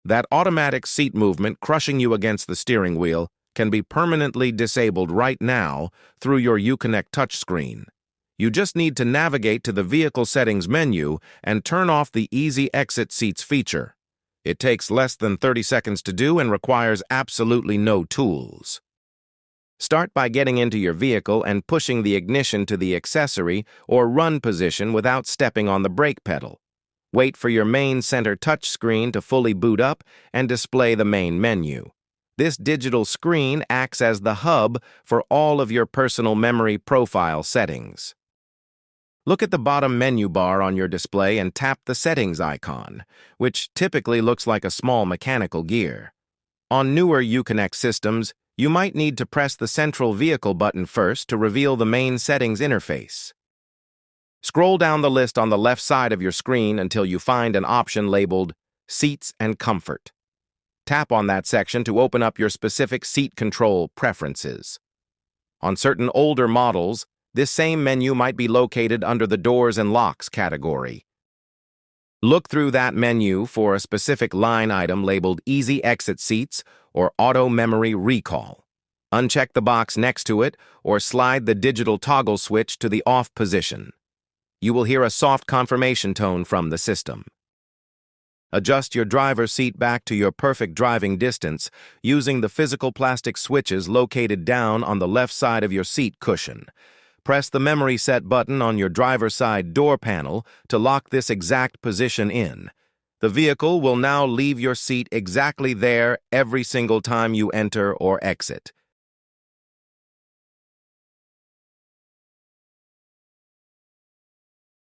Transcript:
That automatic seat movement crushing you against the steering wheel can be permanently disabled right now through your Uconnect touchscreen. You just need to navigate to the Vehicle Settings menu and turn off the Easy Exit Seats feature. It takes less than 30 seconds to do and requires absolutely no tools. Start by getting into your vehicle and pushing the ignition to the accessory or run position without stepping on the brake pedal. Wait for your main center touchscreen to fully boot up and display the main menu. This digital screen acts as the hub for all of your personal memory profile settings. Look at the bottom menu bar on your display and tap the settings icon, which typically looks like a small mechanical gear. On newer Uconnect systems, you might need to press the central vehicle button first to reveal the main settings interface. Scroll down the list on the left side of your screen until you find an option labeled Seats and Comfort. Tap on that section to open up your specific seat control preferences. On certain older models, this same menu might be located under the Doors and Locks category. Look through that menu for a specific line item labeled Easy Exit Seats or Auto Memory Recall. Uncheck the box next to it or slide the digital toggle switch to the off position. You will hear a soft confirmation tone from the system. Adjust your driver's seat back to your perfect driving distance using the physical plastic switches located down on the left side of your seat cushion. Press the Memory Set button on your driver's side door panel to lock this exact position in. The vehicle will now leave your seat exactly there every single time you enter or exit.